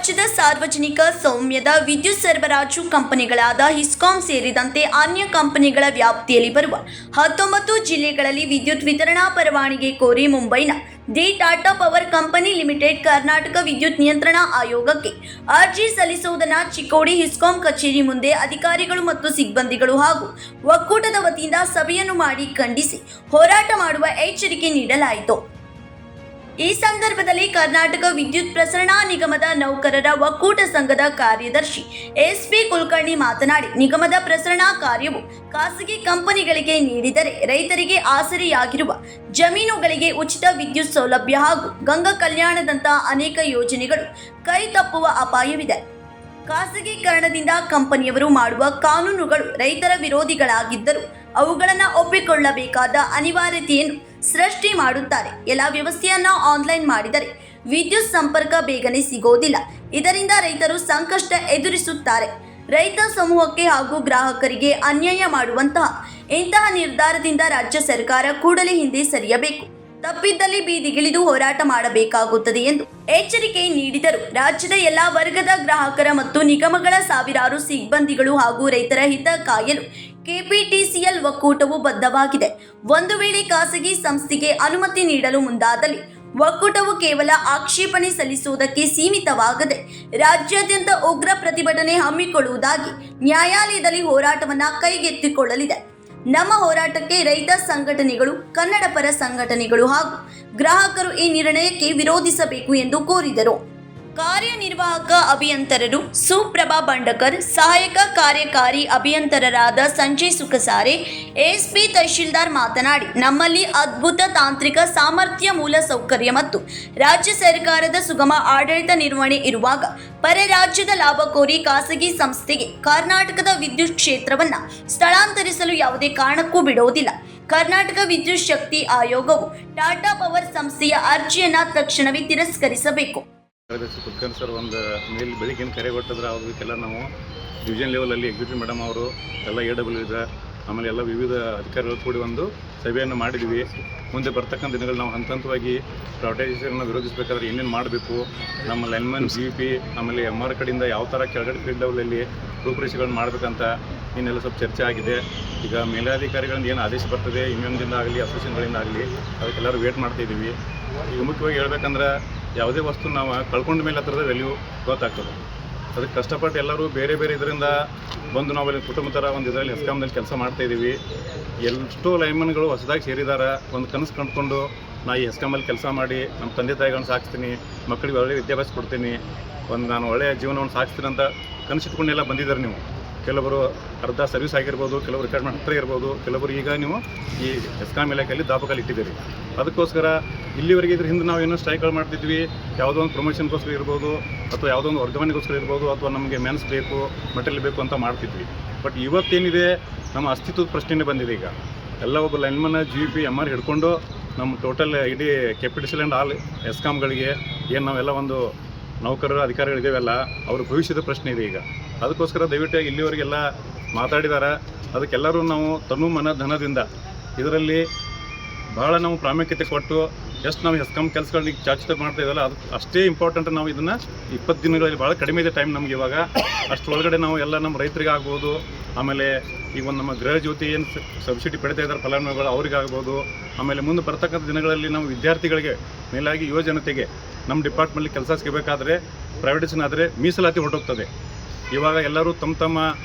ರಾಜ್ಯದ ಸಾರ್ವಜನಿಕ ಸ್ವಾಮ್ಯದ ವಿದ್ಯುತ್ ಸರಬರಾಜು ಕಂಪನಿಗಳಾದ ಹಿಸ್ಕಾಂ ಸೇರಿದಂತೆ ಅನ್ಯ ಕಂಪನಿಗಳ ವ್ಯಾಪ್ತಿಯಲ್ಲಿ ಬರುವ 19 ಜಿಲ್ಲೆಗಳಲ್ಲಿ ವಿದ್ಯುತ್ ವಿತರಣಾ ಪರವಾನಗಿ ಕೋರಿ ಮುಂಬೈನ the Tata power company limited Karnataka ವಿದ್ಯುತ್ ನಿಯಂತ್ರಣಾ ಆಯೋಗಕ್ಕೆ ಅರ್ಜಿ ಸಲ್ಲಿಸುವುದನ್ನು ಚಿಕ್ಕೋಡಿ ಹಿಸ್ಕಾಂ ಕಚೇರಿ ಮುಂದೆ ಅಧಿಕಾರಿಗಳು ಮತ್ತು ಸಿಬ್ಬಂದಿಗಳು ಹಾಗೂ ಒಕ್ಕೂಟದ ವತಿಯಿಂದ ಸಭೆಯನ್ನು ಮಾಡಿ ಖಂಡಿಸಿ ಹೋರಾಟ ಮಾಡುವ ಎಚ್ಚರಿಕೆ ನೀಡಲಾಯಿತು. ಈ ಸಂದರ್ಭದಲ್ಲಿ ಕರ್ನಾಟಕ ವಿದ್ಯುತ್ ಪ್ರಸರಣಾ ನಿಗಮದ ನೌಕರರ ಒಕ್ಕೂಟ ಸಂಘದ ಕಾರ್ಯದರ್ಶಿ ಎಸ್.ಪಿ. ಕುಲಕರ್ಣಿ ಮಾತನಾಡಿ, ನಿಗಮದ ಪ್ರಸರಣಾ ಕಾರ್ಯವು ಖಾಸಗಿ ಕಂಪನಿಗಳಿಗೆ ನೀಡಿದರೆ ರೈತರಿಗೆ ಆಸರೆಯಾಗಿರುವ ಜಮೀನುಗಳಿಗೆ ಉಚಿತ ವಿದ್ಯುತ್ ಸೌಲಭ್ಯ ಹಾಗೂ ಗಂಗಾ ಕಲ್ಯಾಣದಂತಹ ಅನೇಕ ಯೋಜನೆಗಳು ಕೈ ತಪ್ಪುವ ಅಪಾಯವಿದೆ. ಖಾಸಗೀಕರಣದಿಂದ ಕಂಪನಿಯವರು ಮಾಡುವ ಕಾನೂನುಗಳು ರೈತರ ವಿರೋಧಿಗಳಾಗಿದ್ದರೂ ಅವುಗಳನ್ನು ಒಪ್ಪಿಕೊಳ್ಳಬೇಕಾದ ಅನಿವಾರ್ಯತೆಯನ್ನು ಸೃಷ್ಟಿ ಮಾಡುತ್ತಾರೆ. ಎಲ್ಲ ವ್ಯವಸ್ಥೆಯನ್ನು ಆನ್ಲೈನ್ ಮಾಡಿದರೆ ವಿದ್ಯುತ್ ಸಂಪರ್ಕ ಬೇಗನೆ ಸಿಗೋದಿಲ್ಲ. ಇದರಿಂದ ರೈತರು ಸಂಕಷ್ಟ ಎದುರಿಸುತ್ತಾರೆ. ರೈತ ಸಮೂಹಕ್ಕೆ ಹಾಗೂ ಗ್ರಾಹಕರಿಗೆ ಅನ್ಯಾಯ ಮಾಡುವಂತಹ ಇಂತಹ ನಿರ್ಧಾರದಿಂದ ರಾಜ್ಯ ಸರ್ಕಾರ ಕೂಡಲೇ ಹಿಂದೆ ಸರಿಯಬೇಕು. ತಪ್ಪಿದ್ದಲ್ಲಿ ಬೀದಿಗಿಳಿದು ಹೋರಾಟ ಮಾಡಬೇಕಾಗುತ್ತದೆ ಎಂದು ಎಚ್ಚರಿಕೆ ನೀಡಿದರು. ರಾಜ್ಯದ ಎಲ್ಲಾ ವರ್ಗದ ಗ್ರಾಹಕರ ಮತ್ತು ನಿಗಮಗಳ ಸಾವಿರಾರು ಸಿಬ್ಬಂದಿಗಳು ಹಾಗೂ ರೈತರ ಹಿತ ಕಾಯಲು ಕೆಪಿಟಿಸಿಎಲ್ ಒಕ್ಕೂಟವು ಬದ್ಧವಾಗಿದೆ. ಒಂದು ವೇಳೆ ಖಾಸಗಿ ಸಂಸ್ಥೆಗೆ ಅನುಮತಿ ನೀಡಲು ಮುಂದಾದಲ್ಲಿ ಒಕ್ಕೂಟವು ಕೇವಲ ಆಕ್ಷೇಪಣೆ ಸಲ್ಲಿಸುವುದಕ್ಕೆ ಸೀಮಿತವಾಗದೆ ರಾಜ್ಯಾದ್ಯಂತ ಉಗ್ರ ಪ್ರತಿಭಟನೆ ಹಮ್ಮಿಕೊಳ್ಳುವುದಾಗಿ ನ್ಯಾಯಾಲಯದಲ್ಲಿ ಹೋರಾಟವನ್ನು ಕೈಗೆತ್ತಿಕೊಳ್ಳಲಿದೆ. ನಮ್ಮ ಹೋರಾಟಕ್ಕೆ ರೈತ ಸಂಘಟನೆಗಳು, ಕನ್ನಡ ಪರ ಸಂಘಟನೆಗಳು ಹಾಗೂ ಗ್ರಾಹಕರು ಈ ನಿರ್ಣಯಕ್ಕೆ ವಿರೋಧಿಸಬೇಕು ಎಂದು ಕೋರಿದರು. ಕಾರ್ಯನಿರ್ವಾಹಕ ಅಭಿಯಂತರರು ಸುಪ್ರಭಾ ಬಂಡಕರ್, ಸಹಾಯಕ ಕಾರ್ಯಕಾರಿ ಅಭಿಯಂತರರಾದ ಸಂಜಯ್ ಸುಖಸಾರೆ, ಎಸ್ಪಿ ತಹಶೀಲ್ದಾರ್ ಮಾತನಾಡಿ, ನಮ್ಮಲ್ಲಿ ಅದ್ಭುತ ತಾಂತ್ರಿಕ ಸಾಮರ್ಥ್ಯ, ಮೂಲ ಸೌಕರ್ಯ ಮತ್ತು ರಾಜ್ಯ ಸರ್ಕಾರದ ಸುಗಮ ಆಡಳಿತ ನಿರ್ವಹಣೆ ಇರುವಾಗ ಪರ ರಾಜ್ಯದ ಲಾಭ ಕೋರಿ ಖಾಸಗಿ ಸಂಸ್ಥೆಗೆ ಕರ್ನಾಟಕದ ವಿದ್ಯುತ್ ಕ್ಷೇತ್ರವನ್ನು ಸ್ಥಳಾಂತರಿಸಲು ಯಾವುದೇ ಕಾರಣಕ್ಕೂ ಬಿಡುವುದಿಲ್ಲ. ಕರ್ನಾಟಕ ವಿದ್ಯುತ್ ಶಕ್ತಿ ಆಯೋಗವು ಟಾಟಾ ಪವರ್ ಸಂಸ್ಥೆಯ ಅರ್ಜಿಯನ್ನು ತಕ್ಷಣವೇ ತಿರಸ್ಕರಿಸಬೇಕು. ಕುಲಕರ್ಣಿ ಸರ್ ಒಂದು ಮೇಲೆ ಬೆಳಿಗ್ಗೆನ ಕರೆ ಕೊಟ್ಟಿದ್ರೆ ಅವ್ರಿಗೆಲ್ಲ ನಾವು ಡಿವಿಷನ್ ಲೆವೆಲಲ್ಲಿ ಎಕ್ಸಿಕ್ಯೂಟಿವ್ ಮೇಡಮ್ ಅವರು ಎಲ್ಲ AW ಇದ್ದಾರೆ, ಆಮೇಲೆ ಎಲ್ಲ ವಿವಿಧ ಅಧಿಕಾರಿಗಳು ಕೂಡಿ ಒಂದು ಸಭೆಯನ್ನು ಮಾಡಿದ್ವಿ. ಮುಂದೆ ಬರ್ತಕ್ಕಂಥ ದಿನಗಳು ನಾವು ಹಂತವಾಗಿ ಪ್ರೈವೇಟೈಸೇಷನ್ನ ವಿರೋಧಿಸಬೇಕಾದ್ರೆ ಏನೇನು ಮಾಡಬೇಕು, ನಮ್ಮ ಲೈನ್ಮನ್ GP ಆಮೇಲೆ MR ಕಡೆಯಿಂದ ಯಾವ ಥರ ಕೆಳಗಡೆ ಫೀಲ್ಡ್ ಲೆವೆಲಲ್ಲಿ ರೂಪುರೇಷೆಗಳನ್ನು ಮಾಡಬೇಕಂತ ಇನ್ನೆಲ್ಲ ಸ್ವಲ್ಪ ಚರ್ಚೆ ಆಗಿದೆ. ಈಗ ಮೇಲಾಧಿಕಾರಿಗಳಿಂದ ಏನು ಆದೇಶ ಬರ್ತದೆ ಯೂನಿಯನ್ದಿಂದ ಆಗಲಿ ಅಸೋಸಿಯೇಷನ್ಗಳಿಂದ ಆಗಲಿ ಅದಕ್ಕೆಲ್ಲರೂ ವೇಟ್ ಮಾಡ್ತಾಯಿದ್ದೀವಿ. ಈಗ ಮುಖ್ಯವಾಗಿ ಹೇಳ್ಬೇಕಂದ್ರೆ ಯಾವುದೇ ವಸ್ತು ನಾವು ಕಳ್ಕೊಂಡ ಮೇಲೆ ಅದರದ ವ್ಯಾಲ್ಯೂ ಗೊತ್ತಾಗ್ತದೆ. ಅದಕ್ಕೆ ಕಷ್ಟಪಟ್ಟು ಎಲ್ಲರೂ ಬೇರೆ ಬೇರೆ ಇದರಿಂದ ಬಂದು ನಾವಲ್ಲಿ ಕುಟುಂಬ ಥರ ಒಂದು ಇದರಲ್ಲಿ ಹೆಸ್ಕಾಮ್ದಲ್ಲಿ ಕೆಲಸ ಮಾಡ್ತಾಯಿದ್ದೀವಿ. ಎಷ್ಟೋ ಲೈನ್ಮನ್ಗಳು ಹೊಸದಾಗಿ ಸೇರಿದ್ದಾರೆ. ಒಂದು ಕನಸು ಕಂಡುಕೊಂಡು ನಾ ಈ ಹೆಸ್ಕಾಮಲ್ಲಿ ಕೆಲಸ ಮಾಡಿ ನಮ್ಮ ತಂದೆ ತಾಯಿಗಳನ್ನ ಸಾಕ್ತೀನಿ, ಮಕ್ಕಳಿಗೆ ಒಳ್ಳೆಯ ವಿದ್ಯಾಭ್ಯಾಸ ಕೊಡ್ತೀನಿ, ನಾನು ಒಳ್ಳೆಯ ಜೀವನವನ್ನು ಸಾಗಿಸ್ತೀನಿ ಅಂತ ಕನಸಿಟ್ಕೊಂಡೆಲ್ಲ ಬಂದಿದ್ದಾರೆ. ನೀವು ಕೆಲವರು ಅರ್ಧ ಸರ್ವಿಸ್ ಆಗಿರ್ಬೋದು, ಕೆಲವರು ರಿಟೈರ್ಮೆಂಟ್ ಹತ್ತಿರ ಇರ್ಬೋದು, ಕೆಲವರು ಈಗ ನೀವು ಈ ಹೆಸ್ಕಾಂ ಇಲಾಖೆಯಲ್ಲಿ ದಾಪಕಲ್ಲಿ ಇಟ್ಟಿದ್ದೀರಿ. ಅದಕ್ಕೋಸ್ಕರ ಇಲ್ಲಿವರೆಗೆ ಇದ್ರ ಹಿಂದೆ ನಾವು ಏನೋ ಸ್ಟ್ರೈಕ್ಗಳು ಮಾಡ್ತಿದ್ವಿ, ಯಾವುದೋ ಒಂದು ಪ್ರಮೋಷನ್ಗೋಸ್ಕರ ಇರ್ಬೋದು, ಅಥವಾ ಯಾವುದೋ ಒಂದು ವರ್ಗಾವಣೆಗೋಸ್ಕರ ಇರ್ಬೋದು, ಅಥವಾ ನಮಗೆ ಮೆನ್ಸ್ ಬೇಕು, ಮೆಟೀರಿಯಲ್ ಬೇಕು ಅಂತ ಮಾಡ್ತಿದ್ವಿ. ಬಟ್ ಇವತ್ತೇನಿದೆ, ನಮ್ಮ ಅಸ್ತಿತ್ವದ ಪ್ರಶ್ನೆನೇ ಬಂದಿದೆ. ಈಗ ಎಲ್ಲ ಒಬ್ಬ ಲೈನ್ಮನ್ GP MR ಹಿಡ್ಕೊಂಡು ನಮ್ಮ ಟೋಟಲ್ ಇಡೀ ಕೆಪಿಟಿಸಿಎಲ್ ಆ್ಯಂಡ್ ಆಲ್ ಹೆಸ್ಕಾಮ್ಗಳಿಗೆ ಏನು ನಾವೆಲ್ಲ ಒಂದು ನೌಕರರು ಅಧಿಕಾರಿಗಳಿದ್ದೇವೆಲ್ಲ ಅವ್ರ ಭವಿಷ್ಯದ ಪ್ರಶ್ನೆ ಇದೆ. ಈಗ ಅದಕ್ಕೋಸ್ಕರ ದಯವಿಟ್ಟು ಇಲ್ಲಿವರೆಗೆಲ್ಲ ಮಾತಾಡಿದ್ದಾರೆ. ಅದಕ್ಕೆಲ್ಲರೂ ನಾವು ತನು ಮನ ಧನದಿಂದ ಇದರಲ್ಲಿ ಭಾಳ ನಾವು ಪ್ರಾಮುಖ್ಯತೆ ಕೊಟ್ಟು ಎಷ್ಟು ನಾವು ಹೆಸ್ಕಾಂ ಕೆಲಸಗಳನ್ನ ಈಗ ಚಾಚಿತ ಮಾಡ್ತಾ ಇದ್ದಲ್ಲ ಅದು ಅಷ್ಟೇ ಇಂಪಾರ್ಟೆಂಟ್. ನಾವು ಇದನ್ನು 20 ದಿನಗಳಲ್ಲಿ ಭಾಳ ಕಡಿಮೆ ಇದೆ ಟೈಮ್ ನಮಗೆ. ಇವಾಗ ಅಷ್ಟರೊಳಗಡೆ ನಾವು ಎಲ್ಲ ನಮ್ಮ ರೈತರಿಗೆ ಆಗ್ಬೋದು, ಆಮೇಲೆ ಈಗ ಒಂದು ನಮ್ಮ ಗೃಹ ಜ್ಯೋತಿ ಏನು ಸಬ್ಸಿಡಿ ಪಡಿತಾ ಇದ್ದಾರೆ ಫಲಾನುಭವಿಗಳು ಅವರಿಗಾಗ್ಬೋದು, ಆಮೇಲೆ ಮುಂದೆ ಬರ್ತಕ್ಕಂಥ ದಿನಗಳಲ್ಲಿ ನಾವು ವಿದ್ಯಾರ್ಥಿಗಳಿಗೆ ಮೇಲಾಗಿ ಯುವ ಜನತೆಗೆ ನಮ್ಮ ಡಿಪಾರ್ಟ್ಮೆಂಟಲ್ಲಿ ಕೆಲಸ ಸಿಗಬೇಕಾದ್ರೆ ಪ್ರೈವೇಟೈಸೇಷನ್ ಆದರೆ ಮೀಸಲಾತಿ ಹೊರಟೋಗ್ತದೆ. ಇವಾಗ ಎಲ್ಲರೂ ತಮ್ಮ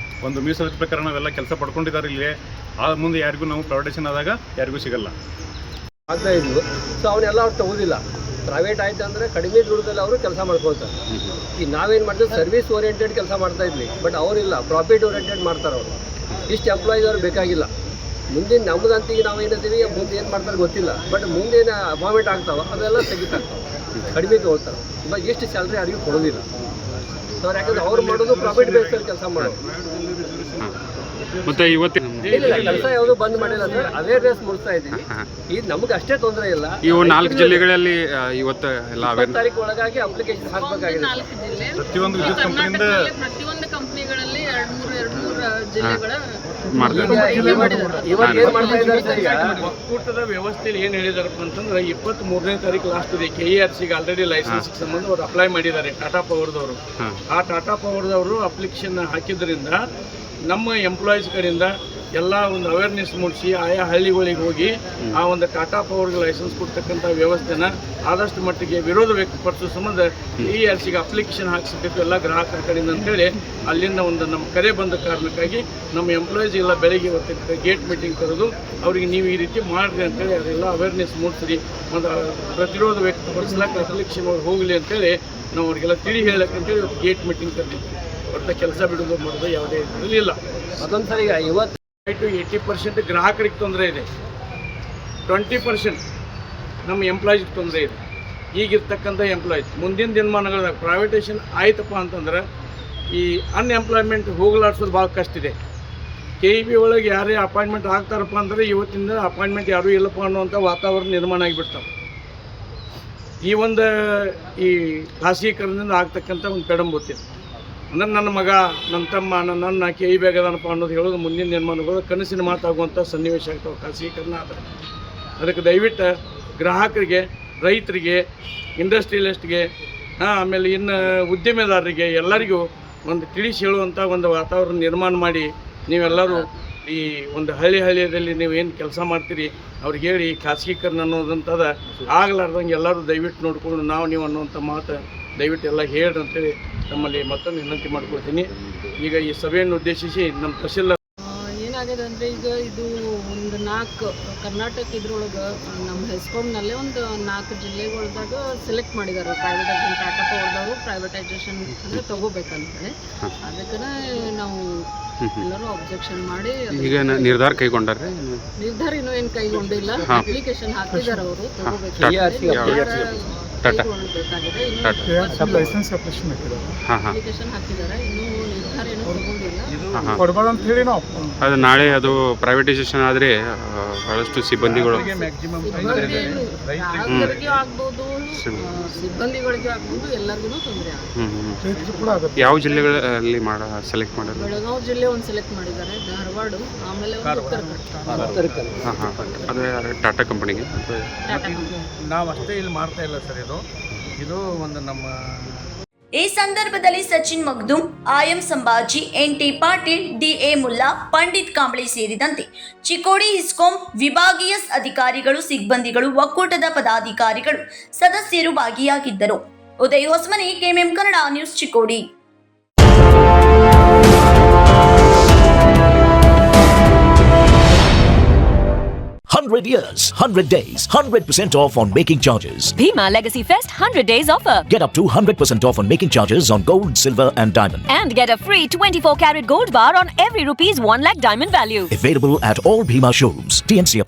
ಒಂದು ಮೀಸಲಾತಿ ಪ್ರಕಾರ ನಾವೆಲ್ಲ ಕೆಲಸ ಪಡ್ಕೊಂಡಿದ್ದಾರೆ. ಇಲ್ಲಿ ಆ ಮುಂದೆ ಯಾರಿಗೂ ನಾವು ಪ್ರೈವೇಟೈಸೇಷನ್ ಆದಾಗ ಯಾರಿಗೂ ಸಿಗಲ್ಲ ಆಗ್ತಾ ಇದ್ವು. ಸೊ ಅವನ್ನೆಲ್ಲ ಅವ್ರು ತಗೋದಿಲ್ಲ. ಪ್ರೈವೇಟ್ ಆಯ್ತು ಅಂದರೆ ಕಡಿಮೆ ದುಡ್ಡದಲ್ಲಿ ಅವರು ಕೆಲಸ ಮಾಡ್ಕೊಳ್ತಾರೆ. ಈಗ ನಾವೇನು ಮಾಡ್ತೀವಿ, ಸರ್ವಿಸ್ ಓರಿಯೆಂಟೆಡ್ ಕೆಲಸ ಮಾಡ್ತಾಯಿದ್ವಿ. ಬಟ್ ಅವರಿಲ್ಲ, ಪ್ರಾಫಿಟ್ ಓರಿಯೆಂಟೆಡ್ ಮಾಡ್ತಾರೆ ಅವರು. ಇಷ್ಟು ಎಂಪ್ಲಾಯೀಸ್ ಅವ್ರು ಬೇಕಾಗಿಲ್ಲ. ಮುಂದಿನ ನಮ್ಮದಂತಿಗೆ ನಾವು ಏನಂತೀವಿ, ಮುಂದೆ ಏನು ಮಾಡ್ತಾರೆ ಗೊತ್ತಿಲ್ಲ. ಬಟ್ ಮುಂದೇನು ಅಪಾಯಿಂಟ್ಮೆಂಟ್ ಆಗ್ತಾವೆ ಅದೆಲ್ಲ ತೆಗಿತಾಗ್ತಾವೆ, ಕಡಿಮೆ ತೊಗೊಳ್ತಾರೆ. ಇವಾಗ ಎಷ್ಟು ಸ್ಯಾಲ್ರಿ ಯಾರಿಗೂ ಕೊಡೋದಿಲ್ಲ. ಸೊ ಅವ್ರು ಯಾಕಂದ್ರೆ ಅವ್ರು ಮಾಡೋದು ಪ್ರಾಫಿಟ್ ಬೇಸ್ದಲ್ಲಿ ಕೆಲಸ ಮಾಡೋದು. ಮತ್ತೆ ಇವತ್ತಿನ ಕೆಲಸ ಯಾವುದು ಬಂದ್ ಮಾಡಿಲ್ಲ ಸರ್, ಅವೇರ್ನೆಸ್ ಮೂಡಿಸ್ತಾ ಇದ್ದೀವಿ. ಇದು ನಮ್ಗೆ ಅಷ್ಟೇ ತೊಂದರೆ ಇಲ್ಲ. ಇವು 4 ಜಿಲ್ಲೆಗಳಲ್ಲಿ ಇವತ್ತು ಎಲ್ಲ ತಾರೀಕು ಒಳಗಾಗಿ ಅಪ್ಲಿಕೇಶನ್ ಹಾಕಬೇಕಾಗಿದೆ. ಪ್ರತಿಯೊಂದು ವಿದ್ಯುತ್ ಕಂಪನಿಯಿಂದ ಪ್ರತಿಯೊಂದು ಕಂಪನಿಗಳಲ್ಲಿ 2-3 ಜಿಲ್ಲೆಗಳ ಮಾಡ್ತಾರೆ. ಇವಾಗ ಏನು ಮಾಡ್ತಾ ಇದ್ದಾರೆ ಸರ್ ಈಗ ಒಕ್ಕೂಟದ ವ್ಯವಸ್ಥೆಯಲ್ಲಿ ಏನು ಹೇಳಿದಾರಪ್ಪ ಅಂತಂದ್ರೆ 23ನೇ ತಾರೀಕು ಲಾಸ್ಟ್ ಇದೆ. KERCಗೆ ಆಲ್ರೆಡಿ ಲೈಸೆನ್ಸ್ ಸಂಬಂಧ ಅವ್ರು ಅಪ್ಲೈ ಮಾಡಿದ್ದಾರೆ ಟಾಟಾ ಪವರ್ದವರು. ಆ ಟಾಟಾ ಪವರ್ದವರು ಅಪ್ಲಿಕೇಶನ್ ಹಾಕಿದ್ರಿಂದ ನಮ್ಮ ಎಂಪ್ಲಾಯೀಸ್ ಕಡೆಯಿಂದ ಎಲ್ಲ ಒಂದು ಅವೇರ್ನೆಸ್ ಮೂಡಿಸಿ ಆಯಾ ಹಳ್ಳಿಗಳಿಗೆ ಹೋಗಿ ಆ ಒಂದು ಟಾಟಾ ಪವರ್ಗೆ ಲೈಸೆನ್ಸ್ ಕೊಡ್ತಕ್ಕಂಥ ವ್ಯವಸ್ಥೆನ ಆದಷ್ಟು ಮಟ್ಟಿಗೆ ವಿರೋಧ ವ್ಯಕ್ತಪಡಿಸೋ ಸಂಬಂಧ KERCಗೆ ಅಪ್ಲಿಕೇಶನ್ ಹಾಕಿಸಬೇಕು ಎಲ್ಲ ಗ್ರಾಹಕರ ಕಡೆಯಿಂದ ಅಂತೇಳಿ ಅಲ್ಲಿಂದ ಒಂದು ನಮ್ಮ ಕರೆ ಬಂದ ಕಾರಣಕ್ಕಾಗಿ ನಮ್ಮ ಎಂಪ್ಲಾಯೀಸ್ ಎಲ್ಲ ಬೆಳಗ್ಗೆ ಇವತ್ತು ಗೇಟ್ ಮೀಟಿಂಗ್ ಕರೆದು ಅವರಿಗೆ ನೀವು ಈ ರೀತಿ ಮಾಡಿರಿ ಅಂತೇಳಿ ಅದೆಲ್ಲ ಅವೇರ್ನೆಸ್ ಮೂಡಿಸ್ರಿ, ಒಂದು ಪ್ರತಿರೋಧ ವ್ಯಕ್ತಪಡಿಸ್ಲಿಕ್ಕೆ ಅಪ್ಲಿಕೇಶನ್ ಹೋಗಲಿ ಅಂತೇಳಿ ನಾವು ಅವ್ರಿಗೆಲ್ಲ ತಿಳಿ ಹೇಳಕ್ಕಂತೇಳಿ ಇವತ್ತು ಗೇಟ್ ಮೀಟಿಂಗ್ ಕರೆದಿದ್ವಿ. ಒಟ್ಟು ಕೆಲಸ ಬಿಡೋದು ಮಾಡೋದು ಯಾವುದೇ ಇದರಲ್ಲಿಲ್ಲ. ಮತ್ತೊಂದು ಸರಿ ಈಗ ಇವತ್ತು 80% ಗ್ರಾಹಕರಿಗೆ ತೊಂದರೆ ಇದೆ, 20% ನಮ್ಮ ಎಂಪ್ಲಾಯೀಸ್ಗೆ ತೊಂದರೆ ಇದೆ. ಈಗಿರ್ತಕ್ಕಂಥ ಎಂಪ್ಲಾಯೀಸ್ ಮುಂದಿನ ದಿನಮಾನಗಳಾಗ ಪ್ರೈವೇಟೇಷನ್ ಆಯ್ತಪ್ಪ ಅಂತಂದ್ರೆ ಈ ಅನ್ಎಂಪ್ಲಾಯ್ಮೆಂಟ್ ಹೋಗಲಾಡ್ಸೋದು ಭಾಳ ಕಷ್ಟ ಇದೆ. KEB ಒಳಗೆ ಯಾರೇ ಅಪಾಯಿಂಟ್ಮೆಂಟ್ ಆಗ್ತಾರಪ್ಪ ಅಂದರೆ ಇವತ್ತಿಂದ ಅಪಾಯಿಂಟ್ಮೆಂಟ್ ಯಾರೂ ಇಲ್ಲಪ್ಪ ಅನ್ನುವಂಥ ವಾತಾವರಣ ನಿರ್ಮಾಣ ಆಗಿಬಿಡ್ತಾವೆ. ಈ ಖಾಸಗೀಕರಣದಿಂದ ಆಗ್ತಕ್ಕಂಥ ಒಂದು ಪೆಡಂಬುತ್ತಿದೆ ಅಂದ್ರೆ ನನ್ನ ಮಗ, ನನ್ನ ತಮ್ಮ, ನನ್ನ KEB ಆಗದಾನಪ್ಪ ಅನ್ನೋದು ಹೇಳೋದು ಮುಂದಿನ ನಿರ್ಮಾಣಗಳು ಕನಸಿನ ಮಾತಾಗುವಂಥ ಸನ್ನಿವೇಶ ಆಗ್ತಾವೆ ಖಾಸಗೀಕರಣ ಆದರೆ. ಅದಕ್ಕೆ ದಯವಿಟ್ಟು ಗ್ರಾಹಕರಿಗೆ, ರೈತರಿಗೆ, ಇಂಡಸ್ಟ್ರಿಯಲಿಸ್ಟ್ಗೆ, ಆಮೇಲೆ ಇನ್ನು ಉದ್ಯಮೆದಾರರಿಗೆ ಎಲ್ಲರಿಗೂ ಒಂದು ತಿಳಿಸಿ ಹೇಳುವಂಥ ಒಂದು ವಾತಾವರಣ ನಿರ್ಮಾಣ ಮಾಡಿ ನೀವೆಲ್ಲರೂ ಈ ಒಂದು ಹಳ್ಳಿಯಲ್ಲಿ ನೀವು ಏನು ಕೆಲಸ ಮಾಡ್ತೀರಿ ಅವ್ರಿಗೆ ಹೇಳಿ ಖಾಸಗೀಕರಣ ಅನ್ನೋದಂಥದ್ದು ಆಗಲಾರ್ದಂಗೆ ಎಲ್ಲರೂ ದಯವಿಟ್ಟು ನೋಡಿಕೊಂಡು ನೀವು ಅನ್ನುವಂಥ ಮಾತು ದಯವಿಟ್ಟು ಎಲ್ಲ ಹೇಳ್ರಿ ಅಂತೇಳಿ ನಮ್ಮಲ್ಲಿ ಮತ್ತೊಮ್ಮೆ ವಿನಂತಿ ಮಾಡ್ಕೊಳ್ತೀನಿ. ಈಗ ಈ ಸಭೆಯನ್ನು ಉದ್ದೇಶಿಸಿ ನಮ್ಮ ತಹಶೀಲ್ದಾರ್ ಏನಾಗಿದೆ ಅಂದರೆ ಈಗ ಇದು ಒಂದು 4 ಕರ್ನಾಟಕ ಇದ್ರೊಳಗೆ ನಮ್ಮ ಹೆಸ್ಕಾಮ್ನಲ್ಲೇ ಒಂದು 4 ಜಿಲ್ಲೆಗಳ್ದಾಗ ಸೆಲೆಕ್ಟ್ ಮಾಡಿದ್ದಾರೆ ಪ್ರೈವೇಟೈಸೇಷನ್. ಟಾಟಾ ಪವರ್ದವರು ಪ್ರೈವೇಟೈಸೇಷನ್ ಅಂದರೆ ತೊಗೋಬೇಕಂತೇಳಿ ಅದಕ್ಕೆ ನಾವು ಎಲ್ಲರೂ ಅಬ್ಜೆಕ್ಷನ್ ಮಾಡಿ ಈಗ ನಿರ್ಧಾರ ಕೈಗೊಂಡಾರೆ. ನಿರ್ಧಾರ ಇನ್ನೂ ಏನು ಕೈಗೊಂಡಿಲ್ಲ. ಅಪ್ಲಿಕೇಶನ್ ಹಾಕಿದ್ದಾರೆ ಅವರು ತೊಗೋಬೇಕು. ಅಪ್ಲಿಕೇಶನ್ ಹಾಕಿದ್ದಾರೆ, ಇನ್ನೂ ನಿರ್ಧಾರ ಏನೂ ತಗೊಂಡಿಲ್ಲ. ಅದು ನಾಳೆ ಅದು ಪ್ರೈವೇಟೈಸೇಷನ್ ಆದರೆ ಬಹಳಷ್ಟು ಸಿಬ್ಬಂದಿಗಳು ಗ್ರಾಹಕರಿಗೆ ಆಗ್ಬೋದು, ಸಿಬ್ಬಂದಿಗಳಿಗೆ ಆಗ್ಬೋದು, ಎಲ್ಲರಿಗೂ ತೊಂದರೆ ಆಗುತ್ತೆ. ಯಾವ ಜಿಲ್ಲೆಗಳಲ್ಲಿ ಸೆಲೆಕ್ಟ್ ಮಾಡೋದು? ಬೆಳಗಾವಿ ಜಿಲ್ಲೆ ಒಂದು ಸೆಲೆಕ್ಟ್ ಮಾಡಿದ್ದಾರೆ, ಧಾರವಾಡ, ಆಮೇಲೆ ಉತ್ತರ ಕನ್ನಡ. ಅದೇ ಟಾಟಾ ಕಂಪನಿಗೆ ನಾವು ಅಷ್ಟೇ ಇಲ್ಲಿ ಮಾಡ್ತಾ ಇಲ್ಲ ಸರ್. ಇದು ಒಂದು ನಮ್ಮ ಈ ಸಂದರ್ಭದಲ್ಲಿ Sachin Magdum, IM Sambhaji, NT Patil, DA Mulla, Pandit Kamble ಸೇರಿದಂತೆ ಚಿಕ್ಕೋಡಿ ಹಿಸ್ಕಾಂ ವಿಭಾಗೀಯ ಅಧಿಕಾರಿಗಳು, ಸಿಬ್ಬಂದಿಗಳು, ಒಕ್ಕೂಟದ ಪದಾಧಿಕಾರಿಗಳು, ಸದಸ್ಯರು ಭಾಗಿಯಾಗಿದ್ದರು. Uday Hosamani, KMM Kannada news, Chikkodi. "100 years, 100 days, 100% off on making charges. Bhima Legacy Fest 100 days offer. Get up to 100% off on making charges on gold, silver and diamond. And get a free 24 karat gold bar on every ₹1 lakh diamond value. Available at all Bhima showrooms. TNC apply.